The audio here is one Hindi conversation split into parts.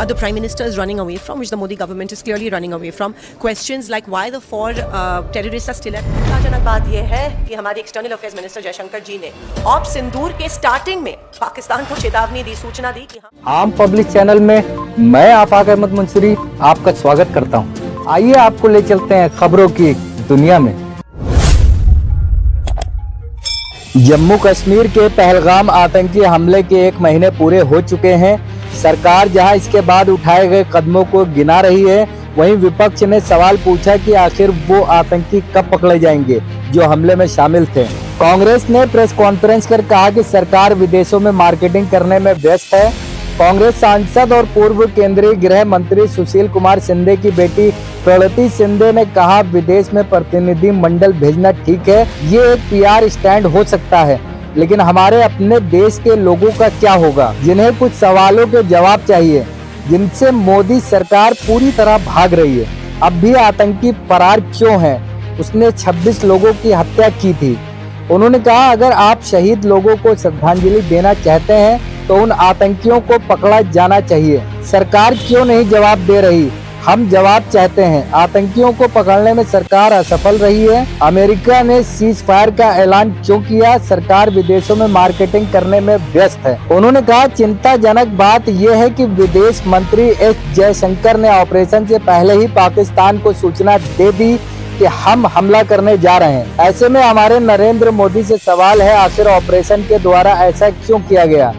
the Prime Minister is running away from, which the Modi government is clearly running away from. Questions like why the four terrorists are still at. चिंताजनक बात यह है कि हमारे एक्सटर्नल अफेयर्स मिनिस्टर जयशंकर जी ने ऑप सिंदूर के स्टार्टिंग में पाकिस्तान को चेतावनी दी, सूचना दी कि आम पब्लिक चैनल में मैं आफाक अहमद मुंसरी आपका स्वागत करता हूं। आइए आपको ले चलते हैं खबरों की दुनिया में। जम्मू कश्मीर के पहलगाम आतंकी हमले के 1 महीने पूरे हो चुके हैं। सरकार जहां इसके बाद उठाए गए कदमों को गिना रही है, वहीं विपक्ष ने सवाल पूछा कि आखिर वो आतंकी कब पकड़े जाएंगे जो हमले में शामिल थे। कांग्रेस ने प्रेस कॉन्फ्रेंस कर कहा कि सरकार विदेशों में मार्केटिंग करने में व्यस्त है। कांग्रेस सांसद और पूर्व केंद्रीय गृह मंत्री सुशील कुमार शिंदे की बेटी प्रणति शिंदे ने कहा, विदेश में प्रतिनिधि मंडल भेजना ठीक है, ये एक पीआर स्टैंड हो सकता है, लेकिन हमारे अपने देश के लोगों का क्या होगा, जिन्हें कुछ सवालों के जवाब चाहिए, जिनसे मोदी सरकार पूरी तरह भाग रही है। अब भी आतंकी फरार क्यों है? उसने 26 लोगों की हत्या की थी। उन्होंने कहा, अगर आप शहीद लोगों को श्रद्धांजलि देना चाहते हैं तो उन आतंकियों को पकड़ा जाना चाहिए। सरकार क्यों नहीं जवाब दे रही? हम जवाब चाहते हैं। आतंकियों को पकड़ने में सरकार असफल रही है। अमेरिका ने सीज फायर का ऐलान क्यों किया? सरकार विदेशों में मार्केटिंग करने में व्यस्त है। उन्होंने कहा, चिंताजनक बात यह है कि विदेश मंत्री एस जयशंकर ने ऑपरेशन से पहले ही पाकिस्तान को सूचना दे दी कि हम हमला करने जा रहे हैं। ऐसे में हमारे नरेंद्र मोदी से सवाल है, आखिर ऑपरेशन के द्वारा ऐसा क्यों किया गया?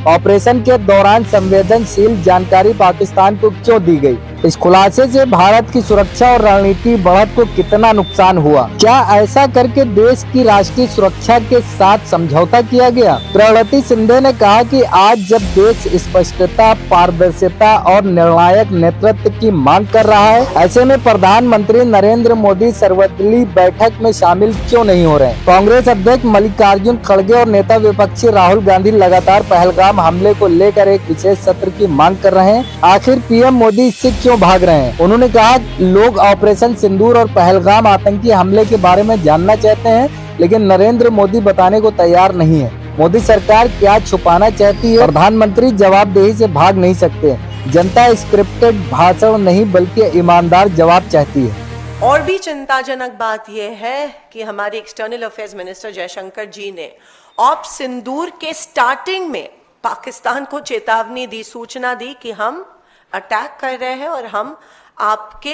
ऑपरेशन के दौरान संवेदनशील जानकारी पाकिस्तान को क्यों दी गई? इस खुलासे से भारत की सुरक्षा और रणनीति बढ़त को कितना नुकसान हुआ? क्या ऐसा करके देश की राष्ट्रीय सुरक्षा के साथ समझौता किया गया? प्रणति शिंदे ने कहा कि आज जब देश स्पष्टता, पारदर्शिता और निर्णायक नेतृत्व की मांग कर रहा है, ऐसे में प्रधानमंत्री नरेंद्र मोदी सर्वदलीय बैठक में शामिल क्यों नहीं हो रहे? कांग्रेस अध्यक्ष मल्लिकार्जुन खड़गे और नेता विपक्षी राहुल गांधी लगातार पहलगाम हमले को लेकर एक विशेष सत्र की मांग कर रहे हैं। आखिर पीएम मोदी इससे क्यों भाग रहे हैं? उन्होंने कहा, लोग ऑपरेशन सिंदूर और पहलगाम आतंकी हमले के बारे में जानना चाहते हैं, लेकिन नरेंद्र मोदी बताने को तैयार नहीं है। मोदी सरकार क्या छुपाना चाहती है? प्रधानमंत्री जवाबदेही से भाग नहीं सकते। जनता स्क्रिप्टेड भाषण नहीं बल्कि ईमानदार जवाब चाहती है। और भी चिंताजनक बात यह है कि हमारे एक्सटर्नल अफेयर्स मिनिस्टर जयशंकर जी ने ऑप सिंदूर के स्टार्टिंग में पाकिस्तान को चेतावनी दी, सूचना दी कि हम अटैक कर रहे हैं और हम आपके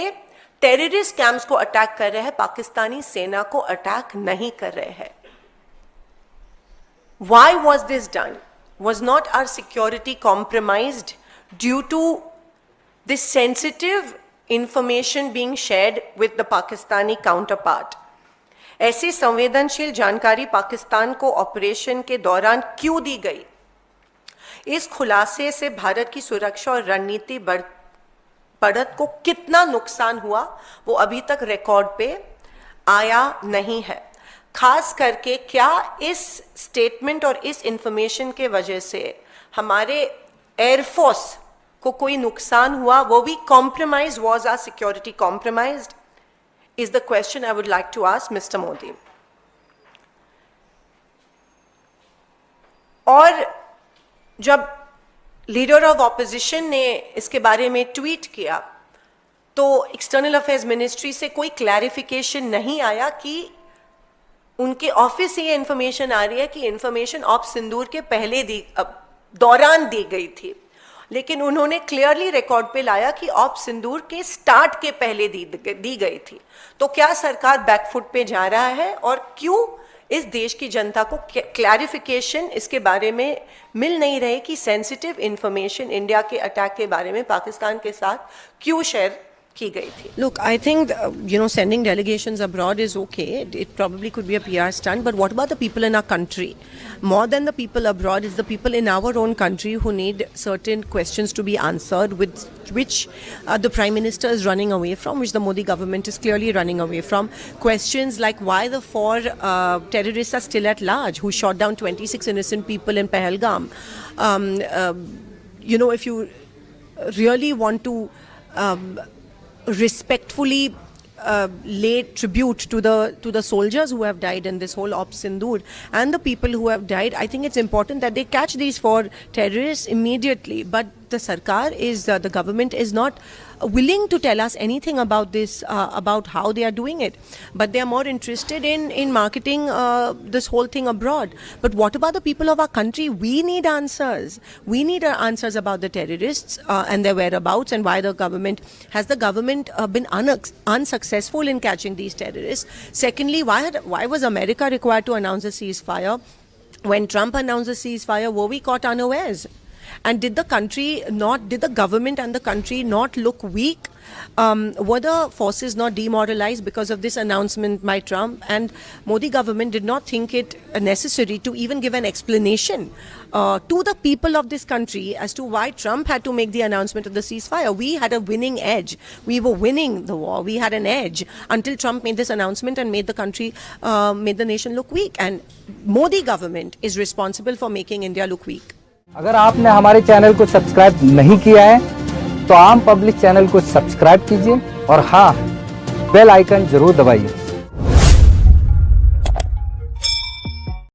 टेररिस्ट कैंप्स को अटैक कर रहे हैं, पाकिस्तानी सेना को अटैक नहीं कर रहे हैं। Why was this done? Was not our security compromised due to this sensitive information being shared with the Pakistani counterpart? ऐसी संवेदनशील जानकारी पाकिस्तान को ऑपरेशन के दौरान क्यों दी गई? इस खुलासे से भारत की सुरक्षा और रणनीति बढ़त को कितना नुकसान हुआ, वो अभी तक रिकॉर्ड पे आया नहीं है। खास करके क्या इस स्टेटमेंट और इस इंफॉर्मेशन के वजह से हमारे एयरफोर्स को कोई नुकसान हुआ, वो भी compromise? Was our security compromised? Is the question I would like to ask mister Modi. और जब लीडर ऑफ ऑपोजिशन ने इसके बारे में ट्वीट किया तो एक्सटर्नल अफेयर्स मिनिस्ट्री से कोई क्लैरिफिकेशन नहीं आया कि उनके ऑफिस से ये इंफॉर्मेशन आ रही है कि इंफॉर्मेशन ऑप सिंदूर के पहले दौरान दी गई थी, लेकिन उन्होंने क्लियरली रिकॉर्ड पे लाया कि ऑप सिंदूर के स्टार्ट के पहले दी गई थी। तो क्या सरकार बैकफुट पे जा रहा है और क्यों इस देश की जनता को क्लैरिफिकेशन इसके बारे में मिल नहीं रहे कि सेंसिटिव इंफॉर्मेशन इंडिया के अटैक के बारे में पाकिस्तान के साथ क्यों शेयर की गई थी? Look, I think sending delegations abroad is okay. It probably could be a PR stunt, but what about the people in our country? More than the people abroad is the people in our own country who need certain questions to be answered, with which the Prime Minister is running away from, which the Modi government is clearly running away from. Questions like why the four terrorists are still at large who shot down 26 innocent people in Pahalgam. If you really want to respectfully lay tribute to the soldiers who have died in this whole Op Sindoor and the people who have died, I think it's important that they catch these four terrorists immediately. But the sarkar is, the government is not willing to tell us anything about this, about how they are doing it. But they are more interested in marketing this whole thing abroad. But what about the people of our country? We need answers. We need answers about the terrorists and their whereabouts, and why has the government been unsuccessful in catching these terrorists? Secondly, why was America required to announce a ceasefire? When Trump announced a ceasefire, were we caught unawares? And did the government and the country not look weak? Were the forces not demoralized because of this announcement by Trump? And Modi government did not think it necessary to even give an explanation to the people of this country as to why Trump had to make the announcement of the ceasefire. We had a winning edge. We were winning the war. We had an edge until Trump made this announcement and made the nation look weak. And Modi government is responsible for making India look weak. अगर आपने हमारे चैनल को सब्सक्राइब नहीं किया है तो आम पब्लिक चैनल को सब्सक्राइब कीजिए और हाँ, बेल आइकन जरूर दबाइए।